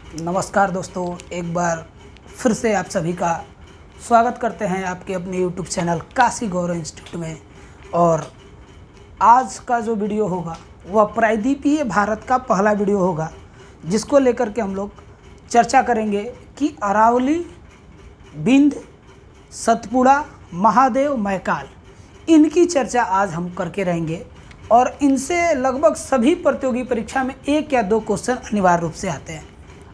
नमस्कार दोस्तों, एक बार फिर से आप सभी का स्वागत करते हैं आपके अपने YouTube चैनल काशी गौरव इंस्टीट्यूट में। और आज का जो वीडियो होगा वह प्रायद्वीपीय भारत का पहला वीडियो होगा, जिसको लेकर के हम लोग चर्चा करेंगे कि अरावली, बिंद, सतपुड़ा, महादेव, मैकाल, इनकी चर्चा आज हम करके रहेंगे। और इनसे लगभग सभी प्रतियोगी परीक्षा में एक या दो क्वेश्चन अनिवार्य रूप से आते हैं।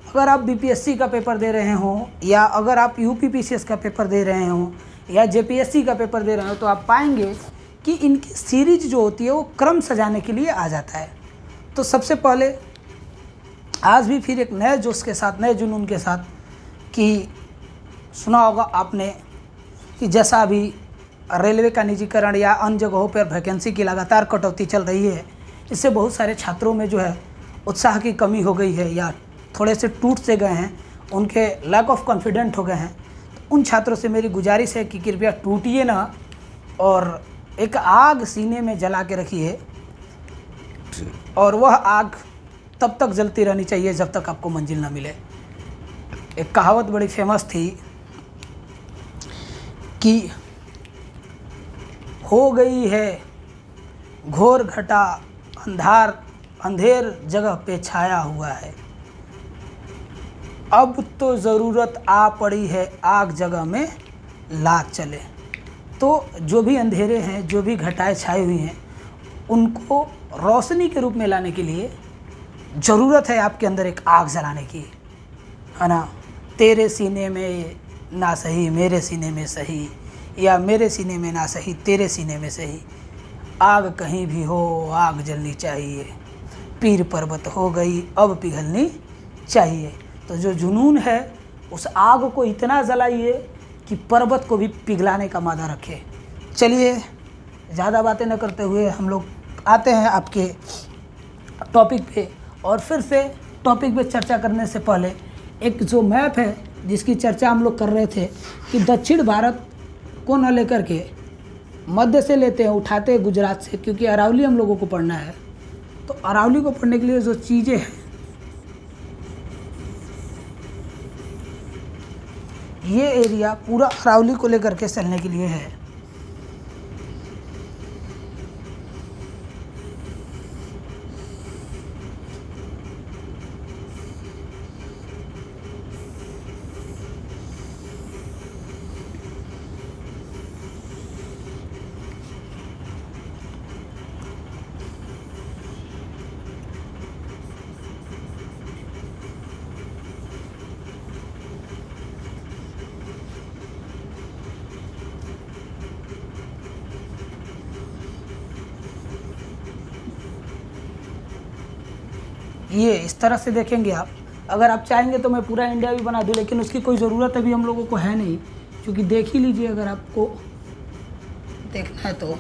अगर आप बीपीएससी का पेपर दे रहे हों, या अगर आप यूपीपीसीएस का पेपर दे रहे हों, या जेपीएससी का पेपर दे रहे हो, तो आप पाएंगे कि इनकी सीरीज जो होती है वो क्रम सजाने के लिए आ जाता है। तो सबसे पहले आज भी फिर एक नए जोश के साथ, नए जुनून के साथ, कि सुना होगा आपने कि जैसा अभी रेलवे का निजीकरण या अन्य जगहों पर वैकेंसी की लगातार कटौती चल रही है, इससे बहुत सारे छात्रों में जो है उत्साह की कमी हो गई है, या थोड़े से टूट से गए हैं, उनके लैक ऑफ कॉन्फिडेंट हो गए हैं। तो उन छात्रों से मेरी गुजारिश है कि कृपया टूटिए ना, और एक आग सीने में जला के रखिए, और वह आग तब तक जलती रहनी चाहिए जब तक आपको मंजिल ना मिले। एक कहावत बड़ी फेमस थी कि हो गई है घोर घटा, अंधेर जगह पे छाया हुआ है, अब तो ज़रूरत आ पड़ी है आग जगह में लाग चले। तो जो भी अंधेरे हैं, जो भी घटाएं छाई हुई हैं, उनको रोशनी के रूप में लाने के लिए ज़रूरत है आपके अंदर एक आग जलाने की, है ना। तेरे सीने में ना सही मेरे सीने में सही, या मेरे सीने में ना सही तेरे सीने में सही, आग कहीं भी हो आग जलनी चाहिए, पीर पर्वत हो गई अब पिघलनी चाहिए। तो जो जुनून है उस आग को इतना जलाइए कि पर्वत को भी पिघलाने का मादा रखे। चलिए ज़्यादा बातें न करते हुए हम लोग आते हैं आपके टॉपिक पे। और फिर से टॉपिक पे चर्चा करने से पहले एक जो मैप है जिसकी चर्चा हम लोग कर रहे थे कि दक्षिण भारत को न लेकर के मध्य से लेते हैं, उठाते हैं गुजरात से, क्योंकि अरावली हम लोगों को पढ़ना है। तो अरावली को पढ़ने के लिए जो चीज़ें हैं, ये एरिया पूरा अरावली को लेकर के चलने के लिए है। ये इस तरह से देखेंगे आप। अगर आप चाहेंगे तो मैं पूरा इंडिया भी बना दूं, लेकिन उसकी कोई ज़रूरत अभी हम लोगों को है नहीं, क्योंकि देख ही लीजिए अगर आपको देखना है तो।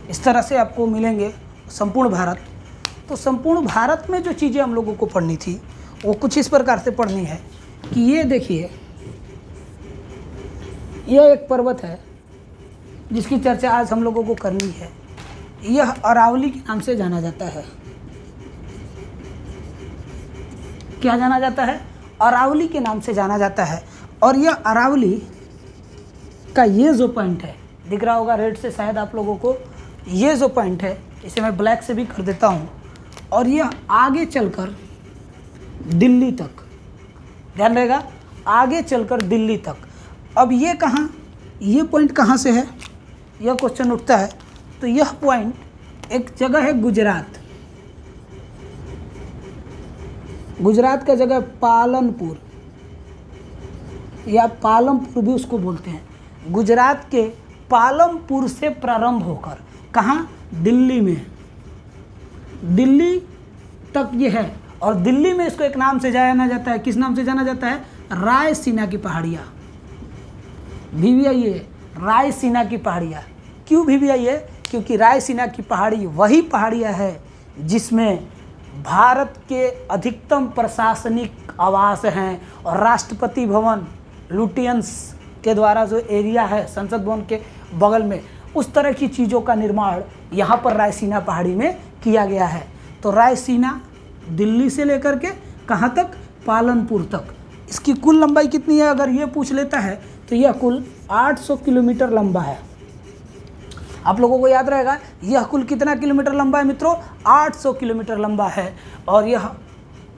इस तरह से आपको मिलेंगे संपूर्ण भारत। तो संपूर्ण भारत में जो चीज़ें हम लोगों को पढ़नी थी वो कुछ इस प्रकार से पढ़नी है कि ये देखिए, यह एक पर्वत है जिसकी चर्चा आज हम लोगों को करनी है। यह अरावली के नाम से जाना जाता है। क्या जाना जाता है? अरावली के नाम से जाना जाता है। और यह अरावली का ये जो पॉइंट है, दिख रहा होगा रेड से शायद आप लोगों को, ये जो पॉइंट है इसे मैं ब्लैक से भी कर देता हूँ, और यह आगे चलकर दिल्ली तक, ध्यान रहेगा, आगे चलकर दिल्ली तक। अब ये कहाँ, ये पॉइंट कहाँ से है, यह क्वेश्चन उठता है। तो यह पॉइंट एक जगह है गुजरात। गुजरात का जगह पालनपुर, या पालमपुर भी उसको बोलते हैं। गुजरात के पालमपुर से प्रारंभ होकर कहाँ, दिल्ली में, दिल्ली तक ये है। और दिल्ली में इसको एक नाम से जाना जाता है। किस नाम से जाना जाता है? रायसीना की पहाड़ियाँ। VVI रायसीना की पहाड़ियाँ। क्यों VVI है? क्योंकि रायसीना की पहाड़ी वही पहाड़ियाँ है जिसमें भारत के अधिकतम प्रशासनिक आवास हैं, और राष्ट्रपति भवन लुटियंस के द्वारा जो एरिया है संसद भवन के बगल में, उस तरह की चीज़ों का निर्माण यहाँ पर रायसीना पहाड़ी में किया गया है। तो रायसीना दिल्ली से लेकर के कहाँ तक, पालनपुर तक। इसकी कुल लंबाई कितनी है अगर ये पूछ लेता है तो यह कुल 800 किलोमीटर लंबा है। आप लोगों को याद रहेगा यह कुल कितना किलोमीटर लंबा है मित्रों, 800 किलोमीटर लंबा है। और यह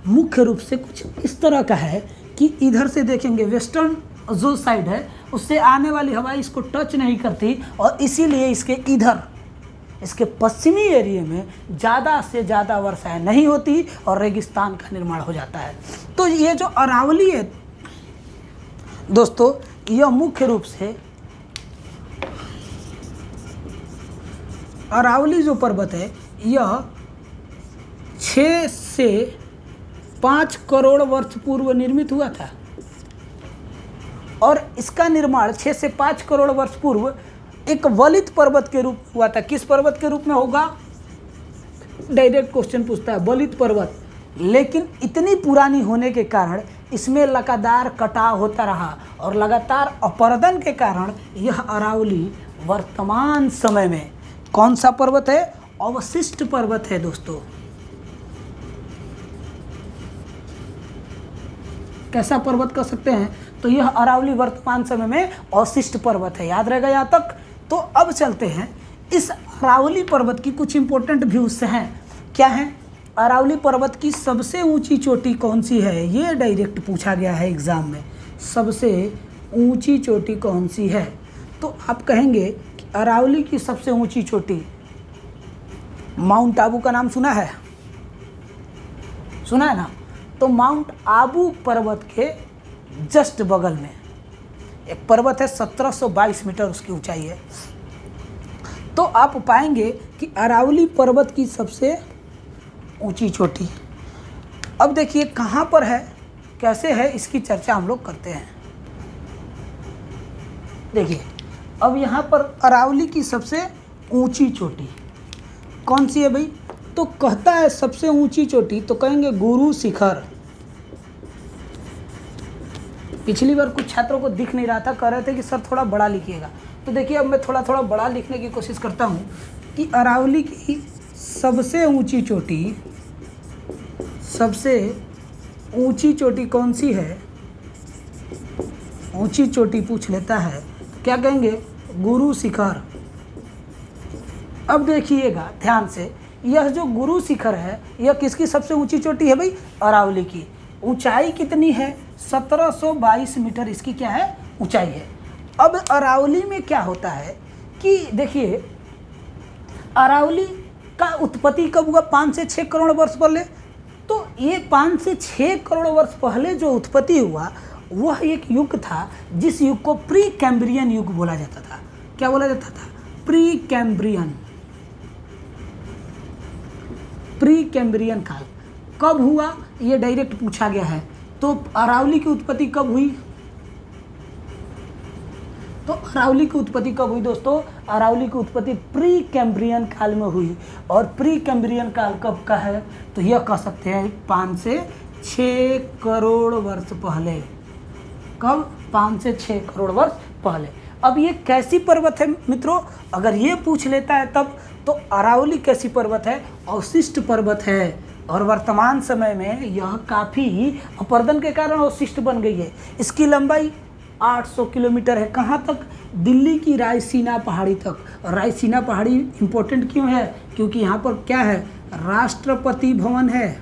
मुख्य रूप से कुछ इस तरह का है कि इधर से देखेंगे वेस्टर्न जो साइड है उससे आने वाली हवा इसको टच नहीं करती, और इसीलिए इसके इधर इसके पश्चिमी एरिया में ज़्यादा से ज़्यादा वर्षाएं नहीं होती और रेगिस्तान का निर्माण हो जाता है। तो ये जो अरावली है दोस्तों, यह मुख्य रूप से अरावली जो पर्वत है यह 6 से 5 करोड़ वर्ष पूर्व निर्मित हुआ था, और इसका निर्माण 6 से 5 करोड़ वर्ष पूर्व एक वलित पर्वत के रूप में हुआ था। किस पर्वत के रूप में होगा, डायरेक्ट क्वेश्चन पूछता है, वलित पर्वत। लेकिन इतनी पुरानी होने के कारण इसमें लगातार कटाव होता रहा, और लगातार अपरदन के कारण यह अरावली वर्तमान समय में कौन सा पर्वत है, अवशिष्ट पर्वत है दोस्तों। कैसा पर्वत कर सकते हैं, तो यह अरावली वर्तमान समय में अवशिष्ट पर्वत है। याद रहेगा यहाँ तक। तो अब चलते हैं, इस अरावली पर्वत की कुछ इंपॉर्टेंट व्यूज हैं। क्या है, अरावली पर्वत की सबसे ऊंची चोटी कौन सी है, ये डायरेक्ट पूछा गया है एग्जाम में। सबसे ऊंची चोटी कौन सी है, तो आप कहेंगे कि अरावली की सबसे ऊंची चोटी, माउंट आबू का नाम सुना है, सुना है ना। तो माउंट आबू पर्वत के जस्ट बगल में एक पर्वत है, 1722 मीटर उसकी ऊंचाई है। तो आप पाएंगे कि अरावली पर्वत की सबसे ऊंची चोटी, अब देखिए कहाँ पर है, कैसे है, इसकी चर्चा हम लोग करते हैं। देखिए अब यहाँ पर अरावली की सबसे ऊंची चोटी कौन सी है भाई, तो कहता है सबसे ऊंची चोटी, तो कहेंगे गुरु शिखर। पिछली बार कुछ छात्रों को दिख नहीं रहा था, कह रहे थे कि सर थोड़ा बड़ा लिखिएगा। तो देखिए अब मैं थोड़ा थोड़ा बड़ा लिखने की कोशिश करता हूँ कि अरावली की सबसे ऊंची चोटी, सबसे ऊंची चोटी कौन सी है, ऊंची चोटी पूछ लेता है, क्या कहेंगे, गुरु शिखर। अब देखिएगा ध्यान से, यह जो गुरु शिखर है यह किसकी सबसे ऊंची चोटी है भाई, अरावली की। ऊंचाई कितनी है, 1722 मीटर इसकी क्या है, ऊंचाई है। अब अरावली में क्या होता है कि देखिए अरावली का उत्पत्ति कब हुआ, 5 से 6 करोड़ वर्ष पहले। तो ये 5 से 6 करोड़ वर्ष पहले जो उत्पत्ति हुआ वह एक युग था जिस युग को प्री कैम्ब्रियन युग बोला जाता था। क्या बोला जाता था, प्री कैम्ब्रियन, प्री कैम्ब्रियन काल। कब हुआ ये डायरेक्ट पूछा गया है। तो अरावली की उत्पत्ति कब हुई, तो अरावली की उत्पत्ति कब हुई दोस्तों, अरावली की उत्पत्ति प्री कैम्ब्रियन काल में हुई। और प्री कैम्ब्रियन काल कब का है, तो यह कह सकते हैं 5 से 6 करोड़ वर्ष पहले। कब, 5 से 6 करोड़ वर्ष पहले। अब ये कैसी पर्वत है मित्रों, अगर ये पूछ लेता है तब, तो अरावली कैसी पर्वत है, अवशिष्ट पर्वत है। और वर्तमान समय में यह काफ़ी अपरदन के कारण अवशिष्ट बन गई है। इसकी लंबाई 800 किलोमीटर है। कहाँ तक, दिल्ली की रायसीना पहाड़ी तक। और रायसीना पहाड़ी इम्पोर्टेंट क्यों है, क्योंकि यहाँ पर क्या है, राष्ट्रपति भवन है।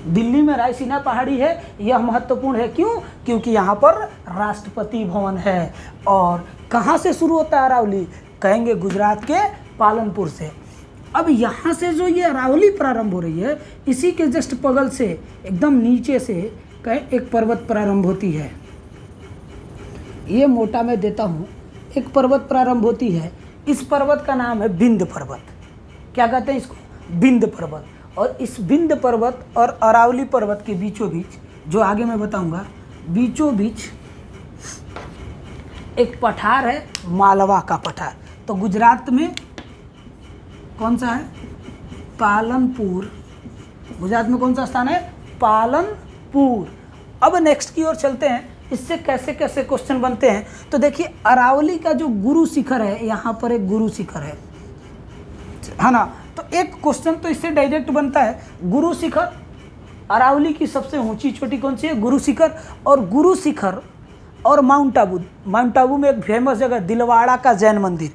दिल्ली में रायसीना पहाड़ी है, यह महत्वपूर्ण है। क्यों, क्योंकि यहाँ पर राष्ट्रपति भवन है। और कहाँ से शुरू होता है अरावली, कहेंगे गुजरात के पालनपुर से। अब यहाँ से जो ये अरावली प्रारंभ हो रही है, इसी के जस्ट बगल से एकदम नीचे से एक पर्वत प्रारंभ होती है। ये मोटा मैं देता हूँ, एक पर्वत प्रारंभ होती है। इस पर्वत का नाम है विंध्य पर्वत। क्या कहते हैं इसको, विंध्य पर्वत। और इस विंध्य पर्वत और अरावली पर्वत के बीचों बीच, जो आगे मैं बताऊँगा, बीचों बीच एक पठार है, मालवा का पठार। तो गुजरात में कौन सा है, पालनपुर। गुजरात में कौन सा स्थान है, पालनपुर। अब नेक्स्ट की ओर चलते हैं। इससे कैसे कैसे क्वेश्चन बनते हैं। तो देखिए अरावली का जो गुरु शिखर है, यहाँ पर एक गुरु शिखर है ना। तो एक क्वेश्चन तो इससे डायरेक्ट बनता है, गुरु शिखर, अरावली की सबसे ऊंची चोटी कौन सी है? गुरु शिखर। और गुरु शिखर और माउंट आबू, माउंट आबू में एक फेमस जगह दिलवाड़ा का जैन मंदिर,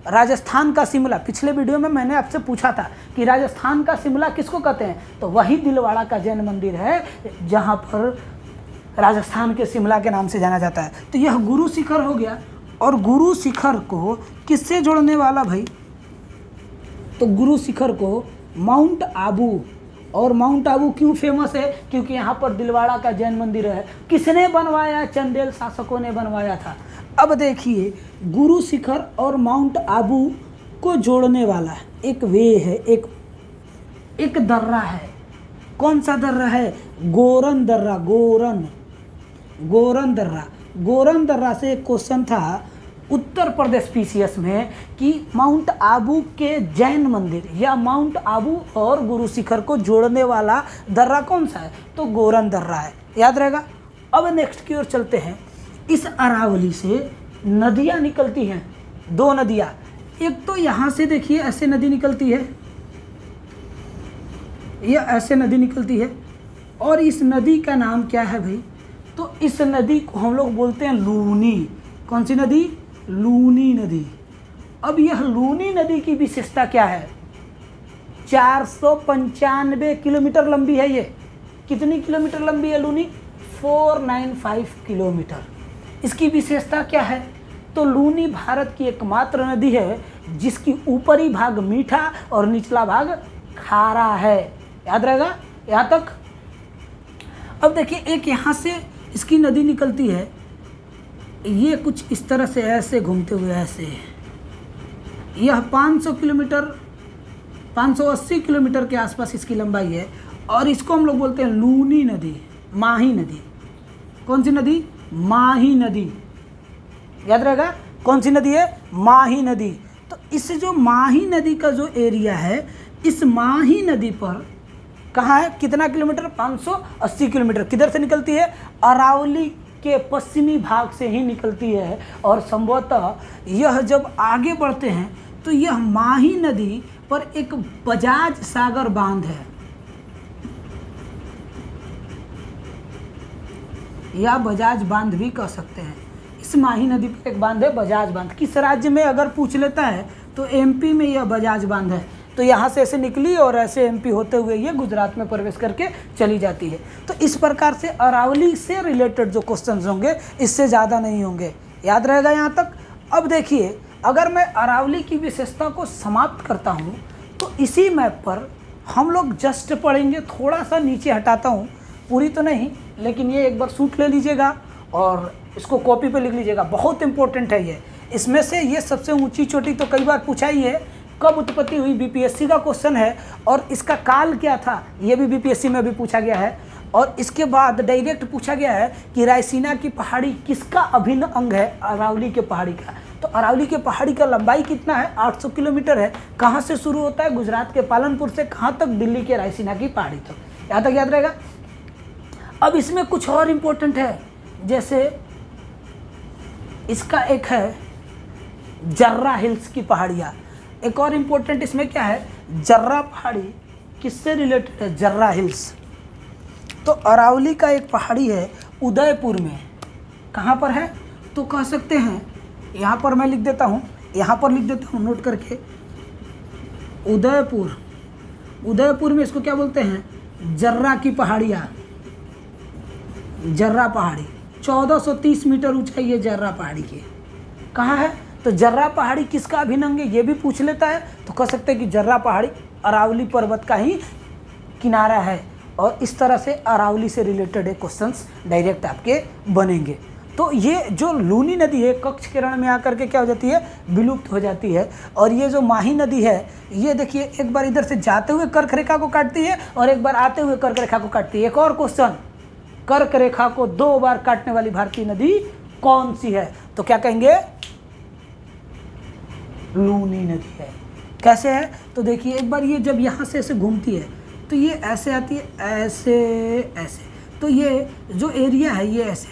राजस्थान का शिमला। पिछले वीडियो में मैंने आपसे पूछा था कि राजस्थान का शिमला किसको कहते हैं, तो वही दिलवाड़ा का जैन मंदिर है जहाँ पर राजस्थान के शिमला के नाम से जाना जाता है। तो यह गुरु शिखर हो गया। और गुरु शिखर को किससे जोड़ने वाला भाई? तो गुरु शिखर को माउंट आबू। और माउंट आबू क्यों फेमस है? क्योंकि यहाँ पर दिलवाड़ा का जैन मंदिर है। किसने बनवाया? चंदेल शासकों ने बनवाया था। अब देखिए गुरु शिखर और माउंट आबू को जोड़ने वाला एक वे है, एक दर्रा है। कौन सा दर्रा है? गोरन दर्रा। गोरन दर्रा। गोरन दर्रा से एक क्वेश्चन था उत्तर प्रदेश पीसीएस में कि माउंट आबू के जैन मंदिर या माउंट आबू और गुरु शिखर को जोड़ने वाला दर्रा कौन सा है? तो गोरन दर्रा है, याद रहेगा। अब नेक्स्ट की ओर चलते हैं। इस अरावली से नदियाँ निकलती हैं, दो नदियाँ। एक तो यहाँ से देखिए ऐसे नदी निकलती है, यह ऐसे नदी निकलती है। और इस नदी का नाम क्या है भाई? तो इस नदी को हम लोग बोलते हैं लूनी। कौन सी नदी? लूनी नदी। अब यह लूनी नदी की विशेषता क्या है? 495 किलोमीटर लंबी है ये। कितनी किलोमीटर लंबी है लूनी? 495 किलोमीटर। इसकी विशेषता क्या है? तो लूनी भारत की एकमात्र नदी है जिसकी ऊपरी भाग मीठा और निचला भाग खारा है। याद रहेगा यहाँ तक। अब देखिए एक यहाँ से इसकी नदी निकलती है, ये कुछ इस तरह से ऐसे घूमते हुए ऐसे, यह 500 किलोमीटर 580 किलोमीटर के आसपास इसकी लंबाई है। और इसको हम लोग बोलते हैं लूनी नदी, माही नदी। कौन सी नदी? माही नदी। याद रहेगा कौन सी नदी है? माही नदी। तो इस जो माही नदी का जो एरिया है, इस माही नदी पर कहाँ है? कितना किलोमीटर? 580 किलोमीटर। किधर से निकलती है? अरावली के पश्चिमी भाग से ही निकलती है। और संभवतः यह जब आगे बढ़ते हैं तो यह माही नदी पर एक बजाज सागर बांध है, या बजाज बांध भी कह सकते हैं। इस माही नदी पर एक बांध है, बजाज बांध। किस राज्य में अगर पूछ लेता है तो एमपी में यह बजाज बांध है। तो यहाँ से ऐसे निकली और ऐसे एमपी होते हुए ये गुजरात में प्रवेश करके चली जाती है। तो इस प्रकार से अरावली से रिलेटेड जो क्वेश्चंस होंगे इससे ज़्यादा नहीं होंगे। याद रहेगा यहाँ तक। अब देखिए अगर मैं अरावली की विशेषता को समाप्त करता हूँ तो इसी मैप पर हम लोग जस्ट पढ़ेंगे, थोड़ा सा नीचे हटाता हूँ, पूरी तो नहीं, लेकिन ये एक बार शूट ले लीजिएगा और इसको कॉपी पे लिख लीजिएगा। बहुत इंपॉर्टेंट है ये। इसमें से ये सबसे ऊंची चोटी तो कई बार पूछा ही है, कब उत्पत्ति हुई, बीपीएससी का क्वेश्चन है। और इसका काल क्या था, ये भी बीपीएससी में अभी पूछा गया है। और इसके बाद डायरेक्ट पूछा गया है कि रायसीना की पहाड़ी किसका अभिन्न अंग है? अरावली के पहाड़ी का। तो अरावली के पहाड़ी का लंबाई कितना है? 800 किलोमीटर है। कहाँ से शुरू होता है? गुजरात के पालनपुर से कहाँ तक? दिल्ली के रायसीना की पहाड़ी तक। यहाँ तक याद रहेगा। अब इसमें कुछ और इम्पोर्टेंट है, जैसे इसका एक है जर्रा हिल्स की पहाड़ियाँ। एक और इम्पोर्टेंट इसमें क्या है? जर्रा पहाड़ी किससे रिलेटेड है? जर्रा हिल्स। तो अरावली का एक पहाड़ी है उदयपुर में। कहाँ पर है? तो कह सकते हैं, यहाँ पर मैं लिख देता हूँ, यहाँ पर लिख देता हूँ नोट करके, उदयपुर। उदयपुर में इसको क्या बोलते हैं? जर्रा की पहाड़ियाँ। जर्रा पहाड़ी 1430 मीटर ऊंचाई है जर्रा पहाड़ी की। कहाँ है? तो जर्रा पहाड़ी किसका अभिन्न अंग है ये भी पूछ लेता है। तो कह सकते हैं कि जर्रा पहाड़ी अरावली पर्वत का ही किनारा है। और इस तरह से अरावली से रिलेटेड क्वेश्चंस डायरेक्ट आपके बनेंगे। तो ये जो लूनी नदी है कक्ष किरण में आकर के क्या हो जाती है? विलुप्त हो जाती है। और ये जो माही नदी है ये देखिए एक बार इधर से जाते हुए कर्क रेखा को काटती है और एक बार आते हुए कर्क रेखा को काटती है। एक और क्वेश्चन, कर्क रेखा को 2 बार काटने वाली भारतीय नदी कौन सी है? तो क्या कहेंगे? लूनी नदी है। कैसे है? तो देखिए एक बार ये जब यहाँ से ऐसे घूमती है तो ये ऐसे आती है, ऐसे ऐसे। तो ये जो एरिया है ये ऐसे,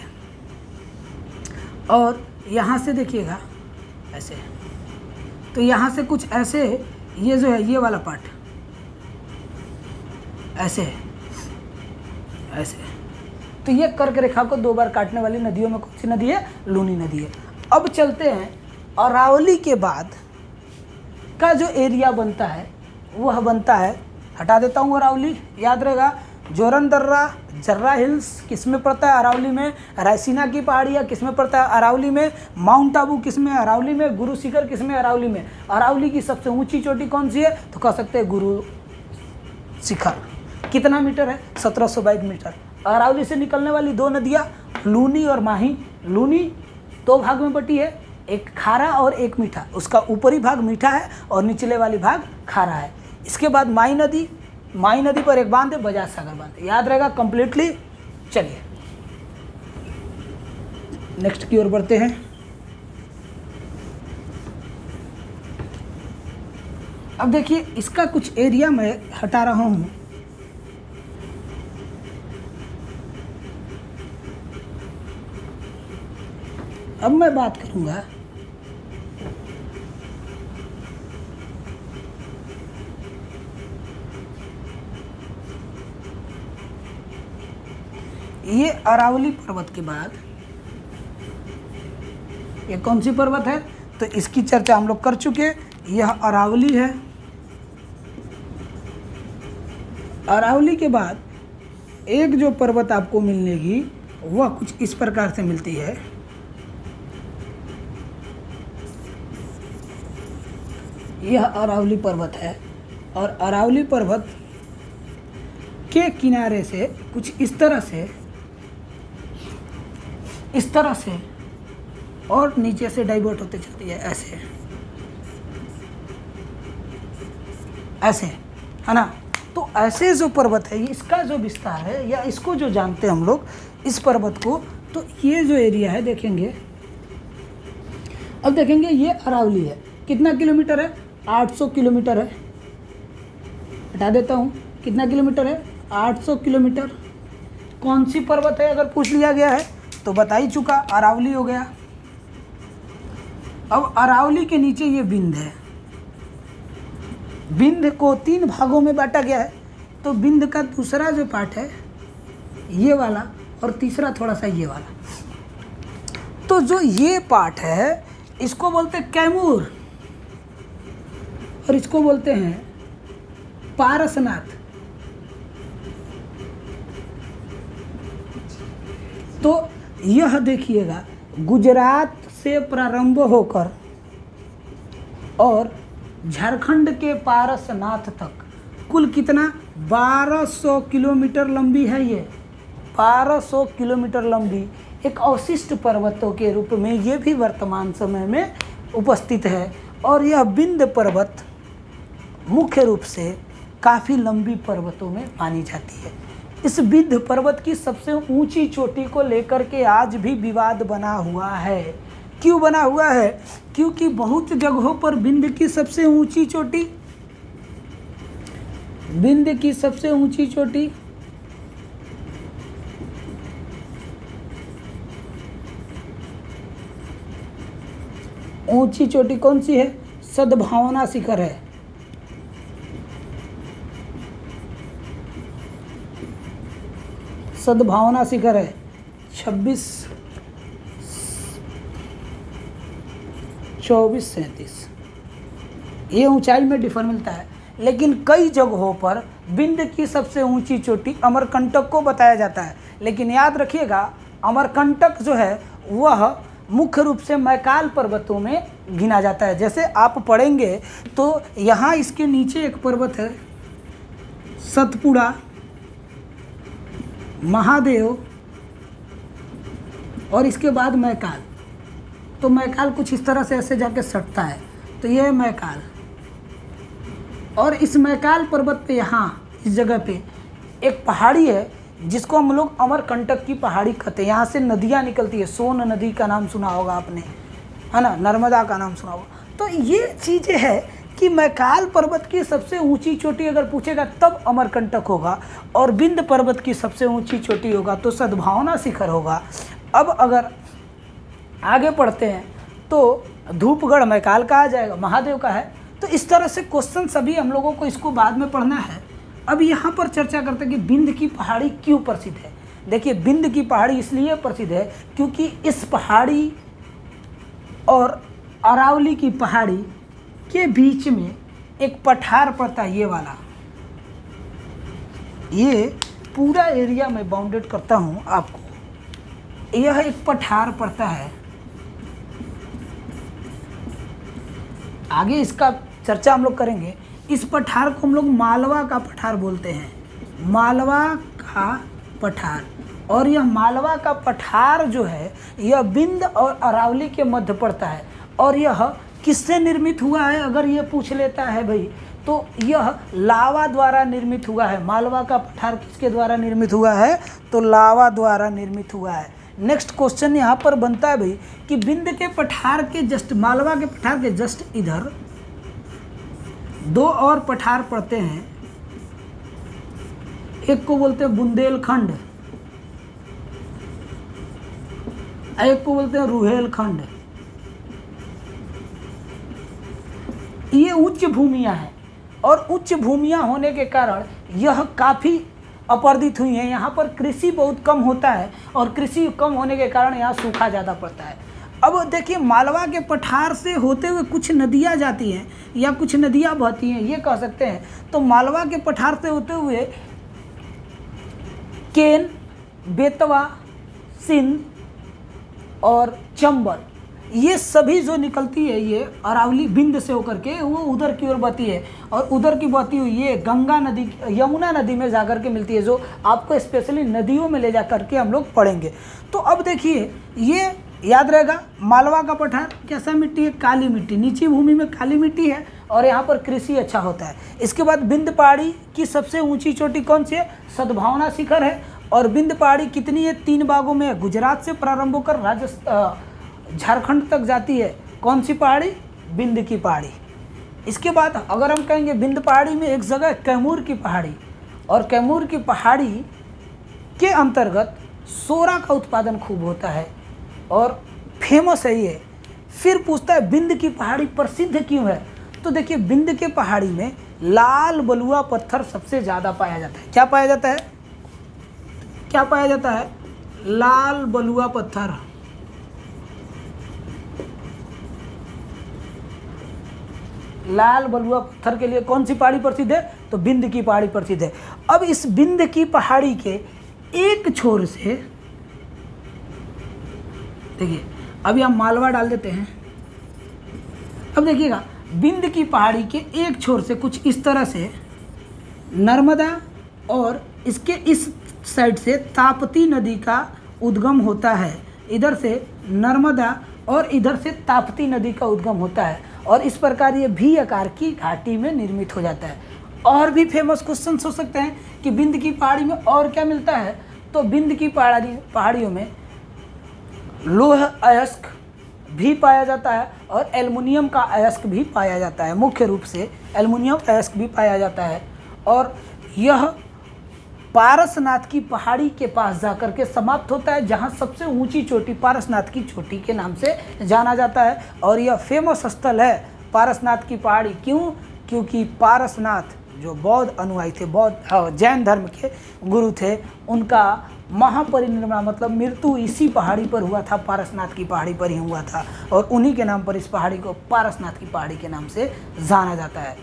और यहाँ से देखिएगा ऐसे, तो यहाँ से कुछ ऐसे ये जो है ये वाला पार्ट ऐसे है, ऐसे। तो ये कर्क रेखा को 2 बार काटने वाली नदियों में कौन सी नदी है? लूनी नदी है। अब चलते हैं, अरावली के बाद का जो एरिया बनता है वह बनता है, हटा देता हूँ अरावली, याद रहेगा। जोरन दर्रा, जर्रा हिल्स किस में पड़ता है? अरावली में। रायसीना की पहाड़ियाँ किस में पड़ता है? अरावली में। माउंट आबू किस में? अरावली में। गुरु शिखर किस में? अरावली में। अरावली की सबसे ऊंची चोटी कौन सी है? तो कह सकते हैं गुरु शिखर। कितना मीटर है? 1722 मीटर। अरावली से निकलने वाली 2 नदियाँ लूनी और माही। लूनी 2 भाग में बटी है, एक खारा और एक मीठा। उसका ऊपरी भाग मीठा है और निचले वाली भाग खारा है। इसके बाद माई नदी, माई नदी पर एक बांध है, बजाज सागर बांध, याद रहेगा कंप्लीटली। चलिए नेक्स्ट की ओर बढ़ते हैं। अब देखिए इसका कुछ एरिया मैं हटा रहा हूं। अब मैं बात करूंगा ये अरावली पर्वत के बाद ये कौन सी पर्वत है? तो इसकी चर्चा हम लोग कर चुके। यह अरावली है। अरावली के बाद एक जो पर्वत आपको मिलेगी वह कुछ इस प्रकार से मिलती है। यह अरावली पर्वत है और अरावली पर्वत के किनारे से कुछ इस तरह से और नीचे से डाइवर्ट होते चलती है, ऐसे ऐसे, है ना। तो ऐसे जो पर्वत है, इसका जो विस्तार है या इसको जो जानते हैं हम लोग इस पर्वत को, तो ये जो एरिया है देखेंगे, अब देखेंगे ये अरावली है। कितना किलोमीटर है? 800 किलोमीटर है। हटा देता हूँ, कितना किलोमीटर है? 800 किलोमीटर। कौन सी पर्वत है अगर पूछ लिया गया है तो बता ही चुका, अरावली हो गया। अब अरावली के नीचे ये बिंद है। बिंद को 3 भागों में बांटा गया है। तो बिंद का दूसरा जो पार्ट है ये वाला और तीसरा थोड़ा सा ये वाला। तो जो ये पार्ट है इसको बोलते हैं कैमूर और इसको बोलते हैं पारसनाथ। तो यह देखिएगा गुजरात से प्रारंभ होकर और झारखंड के पारसनाथ तक कुल कितना? 1200 किलोमीटर लंबी है। ये 1200 किलोमीटर लंबी एक अवशिष्ट पर्वतों के रूप में ये भी वर्तमान समय में उपस्थित है। और यह बिंद पर्वत मुख्य रूप से काफ़ी लंबी पर्वतों में मानी जाती है। इस बिंद पर्वत की सबसे ऊंची चोटी को लेकर के आज भी विवाद बना हुआ है। क्यों बना हुआ है? क्योंकि बहुत जगहों पर बिंद की सबसे ऊंची चोटी, बिंद की सबसे ऊंची चोटी ऊंची चोटी कौन सी है? सद्भावना शिखर है। सद्भावना शिखर है 26, 24, 37। ये ऊंचाई में डिफर मिलता है। लेकिन कई जगहों पर बिंद की सबसे ऊंची चोटी अमरकंटक को बताया जाता है। लेकिन याद रखिएगा अमरकंटक जो है वह मुख्य रूप से मैकाल पर्वतों में गिना जाता है। जैसे आप पढ़ेंगे तो यहाँ इसके नीचे एक पर्वत है सतपुड़ा, महादेव और इसके बाद मैकाल। तो मैकाल कुछ इस तरह से ऐसे जाके सटता है। तो ये है मैकाल। और इस मैकाल पर्वत पे यहाँ इस जगह पे एक पहाड़ी है जिसको हम लोग अमरकंटक की पहाड़ी कहते हैं। यहाँ से नदियाँ निकलती है। सोन नदी का नाम सुना होगा आपने, है ना, नर्मदा का नाम सुना होगा। तो ये चीज़ें है कि मैकाल पर्वत की सबसे ऊंची चोटी अगर पूछेगा तब अमरकंटक होगा और बिंद पर्वत की सबसे ऊंची चोटी होगा तो सद्भावना शिखर होगा। अब अगर आगे पढ़ते हैं तो धूपगढ़ मैकाल का आ जाएगा, महादेव का है। तो इस तरह से क्वेश्चन सभी हम लोगों को इसको बाद में पढ़ना है। अब यहाँ पर चर्चा करते हैं कि बिंद की पहाड़ी क्यों प्रसिद्ध है। देखिए, बिंद की पहाड़ी इसलिए प्रसिद्ध है क्योंकि इस पहाड़ी और अरावली की पहाड़ी के बीच में एक पठार पड़ता है, ये वाला, ये पूरा एरिया में बाउंडेड करता हूँ आपको। यह एक पठार पड़ता है, आगे इसका चर्चा हम लोग करेंगे। इस पठार को हम लोग मालवा का पठार बोलते हैं, मालवा का पठार। और यह मालवा का पठार जो है यह बिंद और अरावली के मध्य पड़ता है। और यह किससे निर्मित हुआ है, अगर ये पूछ लेता है भाई, तो यह लावा द्वारा निर्मित हुआ है। मालवा का पठार किसके द्वारा निर्मित हुआ है, तो लावा द्वारा निर्मित हुआ है। नेक्स्ट क्वेश्चन यहाँ पर बनता है भाई कि बिंद के पठार के जस्ट, मालवा के पठार के जस्ट इधर दो और पठार पड़ते हैं। एक को बोलते हैं बुंदेलखंड, एक को बोलते हैं रुहेलखंड। ये उच्च भूमियां हैं और उच्च भूमियां होने के कारण यह काफ़ी अपर्दित हुई हैं। यहाँ पर कृषि बहुत कम होता है और कृषि कम होने के कारण यहाँ सूखा ज़्यादा पड़ता है। अब देखिए, मालवा के पठार से होते हुए कुछ नदियाँ जाती हैं या कुछ नदियाँ बहती हैं, ये कह सकते हैं। तो मालवा के पठार से होते हुए केन, बेतवा, सिंध और चंबल, ये सभी जो निकलती है ये अरावली बिंद से होकर के वो उधर की ओर बहती है। और उधर की बहती हुई ये गंगा नदी, यमुना नदी में जाकर के मिलती है, जो आपको स्पेशली नदियों में ले जा करके हम लोग पढ़ेंगे। तो अब देखिए, ये याद रहेगा, मालवा का पठार कैसा मिट्टी है, काली मिट्टी, नीची भूमि में काली मिट्टी है और यहाँ पर कृषि अच्छा होता है। इसके बाद बिंद पहाड़ी की सबसे ऊंची चोटी कौन सी है, सद्भावना शिखर है। और बिंद पहाड़ी कितनी है, 3 भागों में है। गुजरात से प्रारंभ होकर झारखंड तक जाती है। कौन सी पहाड़ी, बिंद की पहाड़ी। इसके बाद अगर हम कहेंगे बिंद पहाड़ी में एक जगह कैमूर की पहाड़ी, और कैमूर की पहाड़ी के अंतर्गत सोरा का उत्पादन खूब होता है और फेमस है ये। फिर पूछता है बिंद की पहाड़ी प्रसिद्ध क्यों है, तो देखिए, बिंद के पहाड़ी में लाल बलुआ पत्थर सबसे ज़्यादा पाया जाता है। क्या पाया जाता है, क्या पाया जाता है, लाल बलुआ पत्थर। लाल बलुआ पत्थर के लिए कौन सी पहाड़ी प्रसिद्ध है, तो बिंद की पहाड़ी प्रसिद्ध है। अब इस बिंद की पहाड़ी के एक छोर से, देखिए, अभी हम मालवा डाल देते हैं। अब देखिएगा, बिंद की पहाड़ी के एक छोर से कुछ इस तरह से नर्मदा और इसके इस साइड से ताप्ती नदी का उद्गम होता है। इधर से नर्मदा और इधर से ताप्ती नदी का उद्गम होता है और इस प्रकार ये भी आकार की घाटी में निर्मित हो जाता है। और भी फेमस क्वेश्चन हो सकते हैं कि बिंद की पहाड़ी में और क्या मिलता है, तो बिंद की पहाड़ियों में लोह अयस्क भी पाया जाता है और एल्युमिनियम का अयस्क भी पाया जाता है। मुख्य रूप से एल्युमिनियम अयस्क भी पाया जाता है। और यह पारसनाथ की पहाड़ी के पास जाकर के समाप्त होता है, जहां सबसे ऊंची चोटी पारसनाथ की चोटी के नाम से जाना जाता है। और यह फेमस स्थल है पारसनाथ की पहाड़ी। क्यों, क्योंकि पारसनाथ जो बौद्ध अनुयायी थे, बौद्ध जैन धर्म के गुरु थे, उनका महापरिनिर्वाण मतलब मृत्यु इसी पहाड़ी पर हुआ था, पारसनाथ की पहाड़ी पर ही हुआ था। और उन्हीं के नाम पर इस पहाड़ी को पारसनाथ की पहाड़ी के नाम से जाना जाता है।